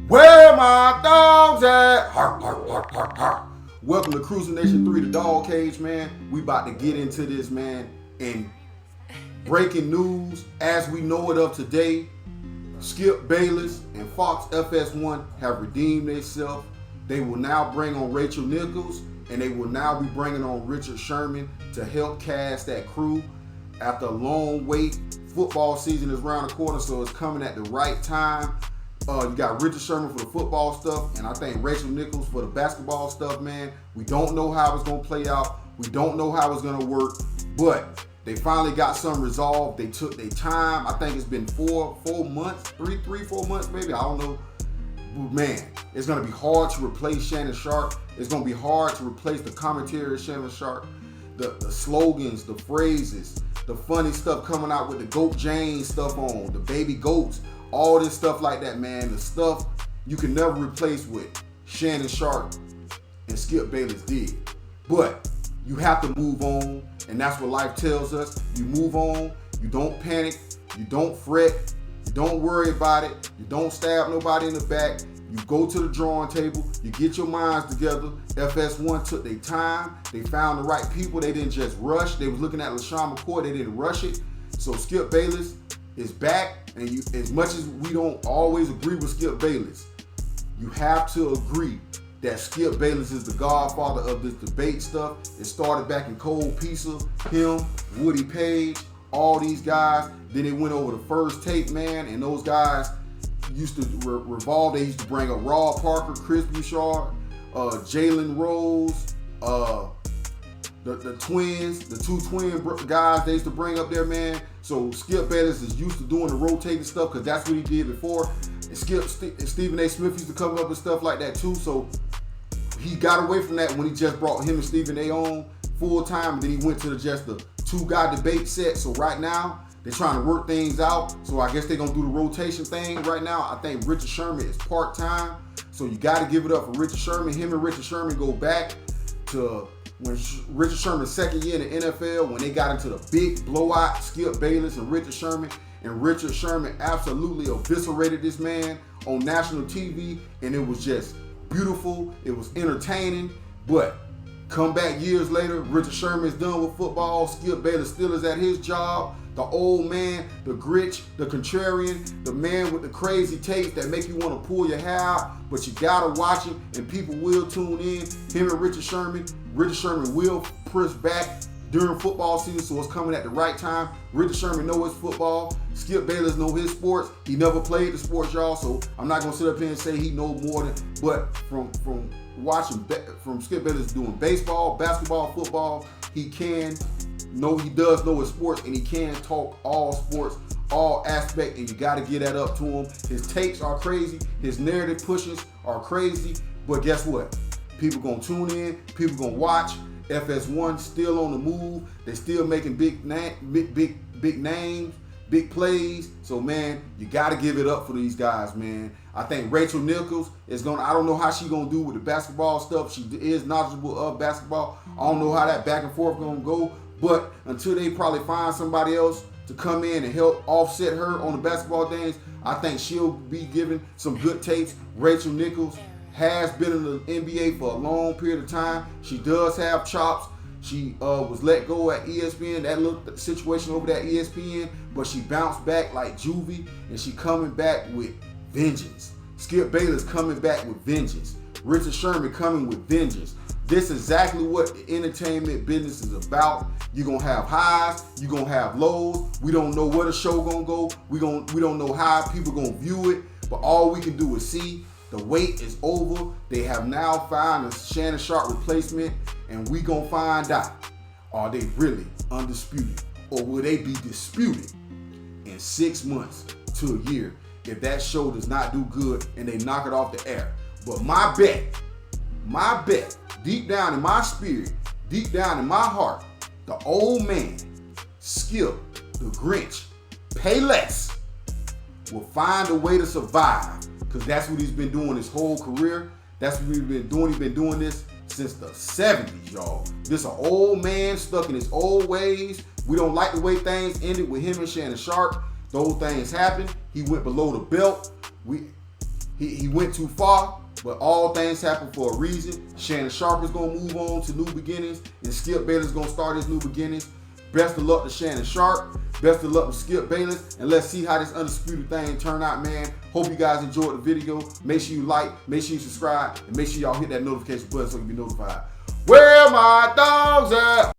Where my dogs at? Hark, hark, hark, hark, hark. Welcome to Cruising Nation 3, the Dawg Cage, man. We about to get into this, man. And breaking news, as we know it of today, Skip Bayless and Fox FS1 have redeemed themselves. They will now bring on Rachel Nichols, and they will now be bringing on Richard Sherman to help cast that crew. After a long wait, football season is around the corner, so it's coming at the right time. You got Richard Sherman for the football stuff, and I think Rachel Nichols for the basketball stuff, man. We don't know how it's going to play out. We don't know how it's going to work, but they finally got some resolved. They took their time. I think it's been 4 months, 4 months maybe. I don't know. But man, it's going to be hard to replace Shannon Sharp. It's going to be hard to replace the commentary of Shannon Sharp. The slogans, the phrases, the funny stuff coming out with the Goat Jane stuff on, the baby goats, all this stuff like that, man. The stuff you can never replace with Shannon Sharp and Skip Bayless did. But you have to move on, and that's what life tells us. You move on, you don't panic, you don't fret, you don't worry about it, you don't stab nobody in the back. You go to the drawing table, you get your minds together. FS1 took their time, they found the right people, they didn't just rush. They was looking at LaShawn McCoy, they didn't rush it. So Skip Bayless is back, and you, as much as we don't always agree with Skip Bayless, you have to agree that Skip Bayless is the godfather of this debate stuff. It started back in Cole Pisa, him, Woody Page, all these guys. Then it went over the first tape, man, and those guys used to revolve. They used to bring up Raw Parker, Chris Bouchard, Jalen Rose, the twins, the two twin guys they used to bring up there, man. So Skip Bayless is used to doing the rotating stuff because that's what he did before. And Stephen A. Smith used to come up with stuff like that too. So he got away from that when he just brought him and Stephen A. on full time, and then he went to just the two-guy debate set. So right now, they're trying to work things out. So I guess they're going to do the rotation thing right now. I think Richard Sherman is part-time. So you got to give it up for Richard Sherman. Him and Richard Sherman go back to when Richard Sherman's second year in the NFL, when they got into the big blowout, Skip Bayless and Richard Sherman. And Richard Sherman absolutely eviscerated this man on national TV. And it was just beautiful. It was entertaining. But come back years later, Richard Sherman is done with football. Skip Bayless still is at his job. The old man, the Grinch, the contrarian, the man with the crazy takes that make you want to pull your hair out, but you gotta watch it, and people will tune in. Him and Richard Sherman will push back during football season, so it's coming at the right time. Richard Sherman knows his football. Skip Bayless know his sports. He never played the sports, y'all, so I'm not gonna sit up here and say he know more than. But from watching from Skip Bayless doing baseball, basketball, football, he does know his sports, and he can talk all sports, all aspects, and you got to get that up to him. His takes are crazy. His narrative pushes are crazy. But guess what? People going to tune in. People going to watch. FS1 still on the move. They still making big names, big plays. So, man, you got to give it up for these guys, man. I think Rachel Nichols is going to, I don't know how she's going to do with the basketball stuff. She is knowledgeable of basketball. I don't know how that back and forth going to go. But until they probably find somebody else to come in and help offset her on the basketball games, I think she'll be given some good tapes. Rachel Nichols has been in the NBA for a long period of time. She does have chops. She was let go at ESPN, that little situation over there at ESPN, but she bounced back like Juvie, and she coming back with vengeance. Skip Bayless coming back with vengeance. Richard Sherman coming with vengeance. This is exactly what the entertainment business is about. You're going to have highs. You're going to have lows. We don't know where the show going to go. We don't know how people going to view it. But all we can do is see the wait is over. They have now found a Shannon Sharp replacement. And we going to find out, are they really undisputed? Or will they be disputed in 6 months to a year if that show does not do good and they knock it off the air? But my bet, deep down in my spirit, deep down in my heart, the old man, Skip, the Grinch, Bayless, will find a way to survive, because that's what he's been doing his whole career. That's what he's been doing. He's been doing this since the 70s, y'all. This an old man stuck in his old ways. We don't like the way things ended with him and Shannon Sharp. Those things happened. He went below the belt. he went too far, but all things happen for a reason. Shannon Sharpe is going to move on to new beginnings, and Skip Bayless is going to start his new beginnings. Best of luck to Shannon Sharpe. Best of luck to Skip Bayless. And let's see how this Undisputed thing turn out, man. Hope you guys enjoyed the video. Make sure you like, make sure you subscribe, and make sure y'all hit that notification button so you can be notified. Where my dogs at?